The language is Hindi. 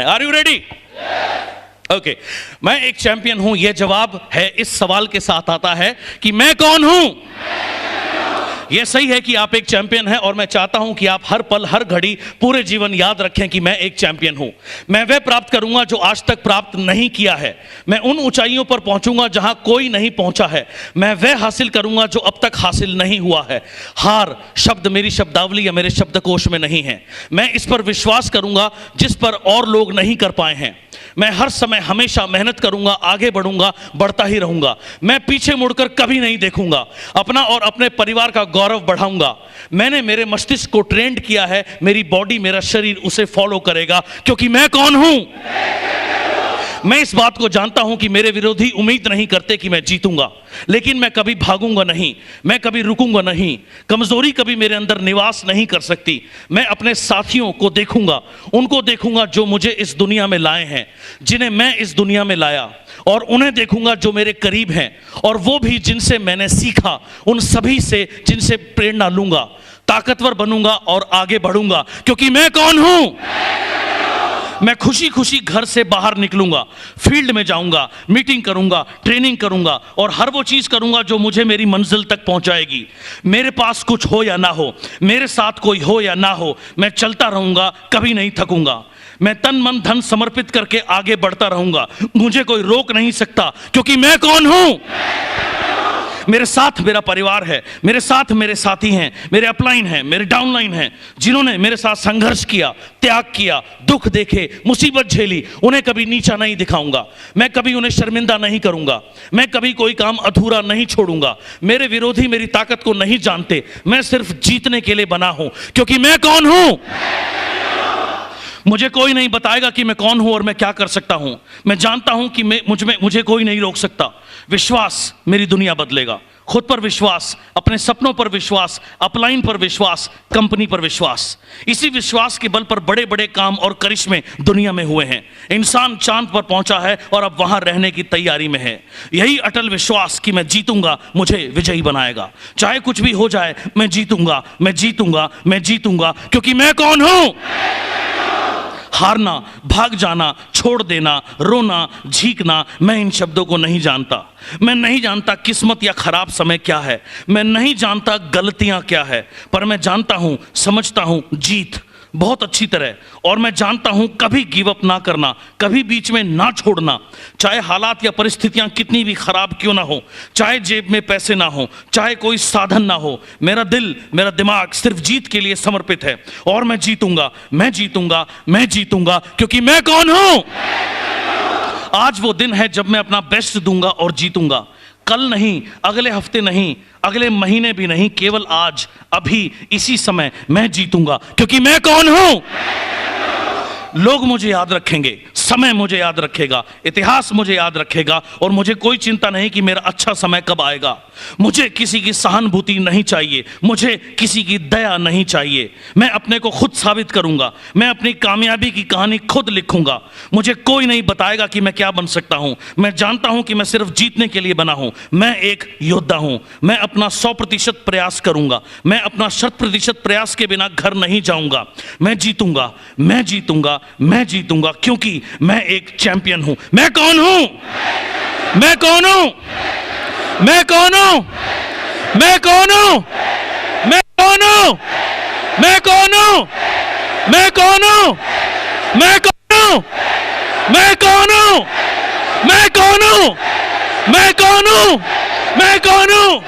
Are you ready? ओके, मैं एक चैंपियन हूं, यह जवाब है इस सवाल के साथ आता है कि मैं कौन हूं। यह सही है कि आप एक चैंपियन हैं और मैं चाहता हूं कि आप हर पल हर घड़ी पूरे जीवन याद रखें कि मैं एक चैंपियन हूं। मैं वह प्राप्त करूंगा जो आज तक प्राप्त नहीं किया है। मैं उन ऊंचाइयों पर पहुंचूंगा जहां कोई नहीं पहुंचा है। मैं वह हासिल करूंगा जो अब तक हासिल नहीं हुआ है। हार शब्द मेरी शब्दावली या मेरे शब्दकोश में नहीं है। मैं इस पर विश्वास करूंगा जिस पर और लोग नहीं कर पाए हैं। मैं हर समय हमेशा मेहनत करूंगा, आगे बढ़ूंगा, बढ़ता ही रहूंगा। मैं पीछे मुड़कर कभी नहीं देखूंगा। अपना और अपने परिवार का गौरव बढ़ाऊंगा। मैंने मेरे मस्तिष्क को ट्रेंड किया है, मेरी बॉडी, मेरा शरीर उसे फॉलो करेगा, क्योंकि मैं कौन हूं। मैं इस बात को जानता हूं कि मेरे विरोधी उम्मीद नहीं करते कि मैं जीतूंगा, लेकिन मैं कभी भागूंगा नहीं, मैं कभी रुकूंगा नहीं। कमजोरी कभी मेरे अंदर निवास नहीं कर सकती। मैं अपने साथियों को देखूंगा, उनको देखूंगा जो मुझे इस दुनिया में लाए हैं, जिन्हें मैं इस दुनिया में लाया, और उन्हें देखूंगा जो मेरे करीब हैं, और वो भी जिनसे मैंने सीखा, उन सभी से जिनसे प्रेरणा लूंगा। ताकतवर बनूंगा और आगे बढ़ूंगा, क्योंकि मैं कौन हूं। मैं खुशी खुशी घर से बाहर निकलूंगा, फील्ड में जाऊंगा, मीटिंग करूंगा, ट्रेनिंग करूंगा, और हर वो चीज करूंगा जो मुझे मेरी मंजिल तक पहुंचाएगी। मेरे पास कुछ हो या ना हो, मेरे साथ कोई हो या ना हो, मैं चलता रहूंगा, कभी नहीं थकूंगा। मैं तन मन धन समर्पित करके आगे बढ़ता रहूंगा। मुझे कोई रोक नहीं सकता, क्योंकि मैं कौन हूं। मेरे साथ मेरा परिवार है, मेरे साथ मेरे साथी हैं, मेरे अपलाइन हैं, मेरे डाउनलाइन हैं, जिन्होंने मेरे साथ संघर्ष किया, त्याग किया, दुख देखे, मुसीबत झेली। उन्हें कभी नीचा नहीं दिखाऊंगा। मैं कभी उन्हें शर्मिंदा नहीं करूंगा। मैं कभी कोई काम अधूरा नहीं छोड़ूंगा। मेरे विरोधी मेरी ताकत को नहीं जानते। मैं सिर्फ जीतने के लिए बना हूं, क्योंकि मैं कौन हूं। मुझे कोई नहीं बताएगा कि मैं कौन हूं और मैं क्या कर सकता हूं। मैं जानता हूं कि मुझे कोई नहीं रोक सकता। विश्वास मेरी दुनिया बदलेगा। खुद पर विश्वास, अपने सपनों पर विश्वास, अपलाइन पर विश्वास, कंपनी पर विश्वास। इसी विश्वास के बल पर बड़े बड़े काम और करिश्मे दुनिया में हुए हैं। इंसान चांद पर पहुंचा है और अब वहां रहने की तैयारी में है। यही अटल विश्वास कि मैं जीतूंगा मुझे विजयी बनाएगा। चाहे कुछ भी हो जाए, मैं जीतूंगा, मैं जीतूंगा, मैं जीतूंगा, क्योंकि मैं कौन हूं। हारना, भाग जाना, छोड़ देना, रोना, झीकना, मैं इन शब्दों को नहीं जानता। मैं नहीं जानता किस्मत या खराब समय क्या है। मैं नहीं जानता गलतियां क्या है, पर मैं जानता हूं, समझता हूं जीत बहुत अच्छी तरह। और मैं जानता हूं कभी गिव अप ना करना, कभी बीच में ना छोड़ना। चाहे हालात या परिस्थितियां कितनी भी खराब क्यों ना हो, चाहे जेब में पैसे ना हो, चाहे कोई साधन ना हो, मेरा दिल, मेरा दिमाग सिर्फ जीत के लिए समर्पित है। और मैं जीतूंगा, मैं जीतूंगा, मैं जीतूंगा, क्योंकि मैं कौन हूं। आज वो दिन है जब मैं अपना बेस्ट दूंगा और जीतूंगा। कल नहीं, अगले हफ्ते नहीं, अगले महीने भी नहीं, केवल आज, अभी, इसी समय मैं जीतूंगा, क्योंकि मैं कौन हूं। लोग मुझे याद रखेंगे, समय मुझे याद रखेगा, इतिहास मुझे याद रखेगा, और मुझे कोई चिंता नहीं कि मेरा अच्छा समय कब आएगा। मुझे किसी की सहानुभूति नहीं चाहिए, मुझे किसी की दया नहीं चाहिए। मैं अपने को खुद साबित करूंगा। मैं अपनी कामयाबी की कहानी खुद लिखूंगा। मुझे कोई नहीं बताएगा कि मैं क्या बन सकता हूं। मैं जानता हूं कि मैं सिर्फ जीतने के लिए बना हूं। मैं एक योद्धा हूं। मैं अपना 100% प्रयास करूंगा। मैं अपना 100% प्रयास के बिना घर नहीं जाऊंगा। मैं जीतूंगा, मैं जीतूंगा, मैं जीतूंगा, क्योंकि मैं एक चैंपियन हूं। मैं कौन हूं। मैं कौन हूं। मैं कौन हूं। मैं कौन हूं। मैं कौन हूं। मैं कौन हूं। मैं कौन हूं। मैं कौन हूं। मैं कौन हूं। मैं कौन हूं। मैं कौन हूं। मैं कौन हूं।